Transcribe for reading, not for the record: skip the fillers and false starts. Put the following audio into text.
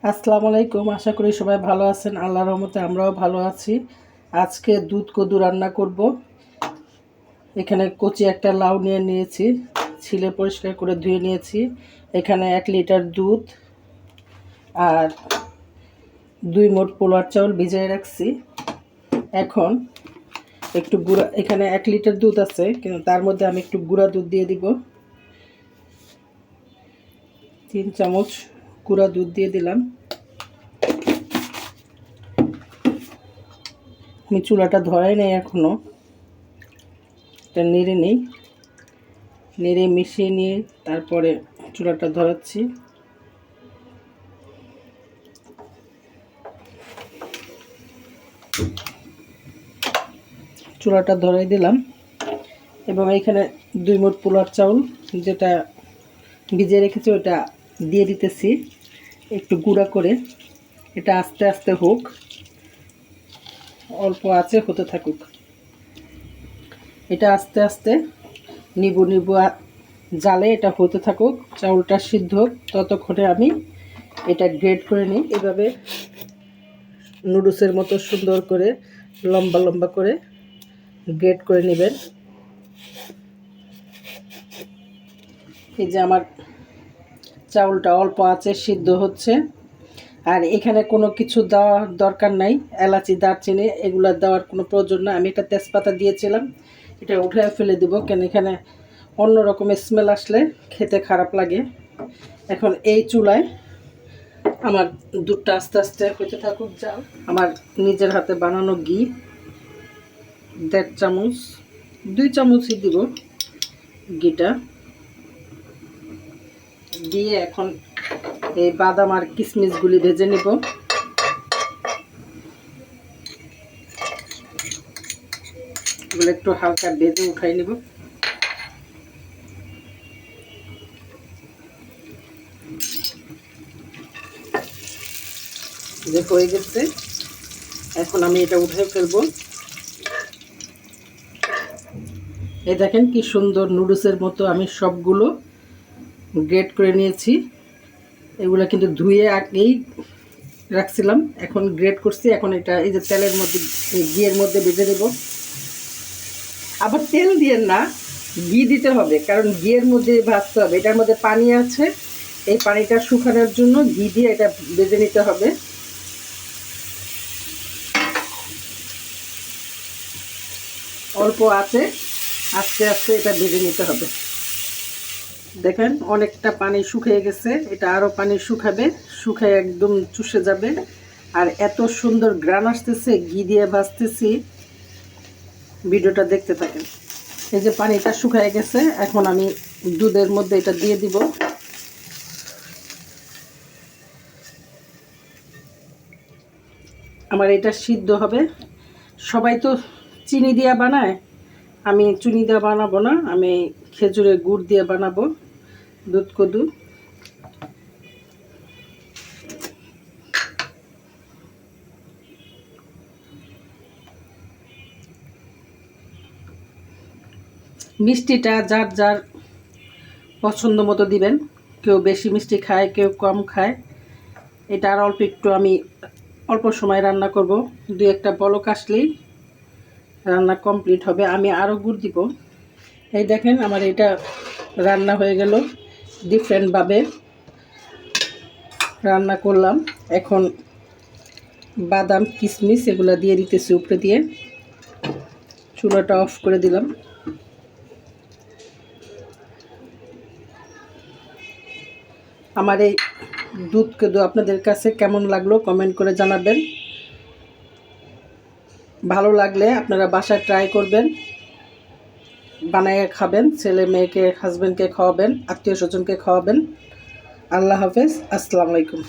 আসসালামু আলাইকুম। আশা করি সবাই ভালো আছেন। আল্লাহর রহমতে আমরাও ভালো আছি। আজকে দুধ কদু রান্না করব। এখানে কচি একটা লাউ নিয়েছি, ছিলে পরিষ্কার করে ধুয়ে নিয়েছি। এখানে 1 লিটার দুধ আর 2 মোট পোলার চাউল ভিজিয়ে রাখছি। এখন একটু গুঁড়া, এখানে 1 লিটার দুধ আছে, কিন্তু তার মধ্যে আমি একটু গুঁড়া দুধ দিয়ে দিব। 3 চামচ গুঁড়া দুধ দিয়ে দিলাম। আমি চুলাটা ধরাই নাই এখনো, এটা নেড়ে নিই। নেড়ে মিশিয়ে নিয়ে তারপরে চুলাটা ধরাচ্ছি। চুলাটা ধরাই দিলাম এবং এখানে 2 মোট পোলার চাউল যেটা ভিজিয়ে রেখেছি ওটা দিয়ে দিতেছি একটু গুঁড়া করে। এটা আস্তে আস্তে হোক, অল্প আঁচে হতে থাকুক। এটা আস্তে আস্তে নিবু নিবু জালে এটা হতে থাকুক, চাউলটা সিদ্ধ হোক। ততক্ষণে আমি এটা গ্রেট করে নিই। এভাবে নুডলসের মতো সুন্দর করে লম্বা লম্বা করে গ্রেট করে নেবেন। এই যে আমার চাউলটা অল্প আঁচে সিদ্ধ হচ্ছে। আর এখানে কোনো কিছু দেওয়ার দরকার নাই, এলাচি দারচিনি এগুলো দেওয়ার কোনো প্রয়োজন না। আমি এটা তেজপাতা দিয়েছিলাম, এটা উঠে ফেলে দেবো, কেন এখানে অন্য রকমের স্মেল আসলে খেতে খারাপ লাগে। এখন এই চুলায় আমার দুধটা আস্তে আস্তে হতে থাকুক। যাও, আমার নিজের হাতে বানানো ঘি 1.5 চামচ, 2 চামচই দিব ঘিটা দিয়ে এখন এই বাদাম আর কিশমিশগুলি ভেজে নিব। এগুলো একটু হালকা ভেজে উঠাই নিব। যে হয়ে গেছে, এখন আমি এটা উঠে ফেলবো। এই দেখেন কি সুন্দর নুডলসের মতো আমি সবগুলো গ্রেট করে নিয়েছি। এগুলো কিন্তু ধুয়ে আগেই রাখছিলাম, এখন গ্রেট করছি। এখন এটা এই যে তেলের মধ্যে, ঘিয়ের মধ্যে ভেজে দেব। আবার তেল দিয়ে না, ঘি দিতে হবে, কারণ ঘিয়ের মধ্যে ভাজতে হবে। এটার মধ্যে পানি আছে, এই পানিটা শুকানোর জন্য ঘি দিয়ে এটা ভেজে নিতে হবে। অল্প আছে, আস্তে আস্তে এটা ভেজে নিতে হবে। দেখেন অনেকটা পানি শুকিয়ে গেছে, এটা আরও পানি শুকাবে, শুকায় একদম চুষে যাবে। আর এত সুন্দর গ্রান আসতেছে, ঘি দিয়ে ভাজতেছি। ভিডিওটা দেখতে থাকেন। এই যে পানিটা শুকিয়ে গেছে, এখন আমি দুধের মধ্যে এটা দিয়ে দিব। আমার এটা সিদ্ধ হবে। সবাই তো চিনি দিয়ে বানায়, আমি চিনি দিয়ে বানাবো না, আমি খেজুরের গুড় দিয়ে বানাবো দুধ কদু। মিষ্টিটা যার যার পছন্দ মতো দিবেন, কেউ বেশি মিষ্টি খায়, কেউ কম খায়। এটা আর অল্প একটু, আমি অল্প সময় রান্না করব, 2-1টা বলক আসলেই রান্না কমপ্লিট হবে। আমি আরও গুড় দিব। এই দেখেন আমার এটা রান্না হয়ে গেল, ডিফারেন্টভাবে রান্না করলাম। এখন বাদাম কিশমিশ এগুলো দিয়ে দিতেছি উপরে দিয়ে। চুলাটা অফ করে দিলাম। আমার এই দুধ কদু আপনাদের কাছে কেমন লাগলো কমেন্ট করে জানাবেন। ভালো লাগলে আপনারা বাসায় ট্রাই করবেন, বানিয়ে খাবেন, ছেলে মেয়েকে হাজব্যান্ডকে খাওয়াবেন, আত্মীয় স্বজনকে খাওয়াবেন। আল্লাহ হাফেজ, আসসালামু আলাইকুম।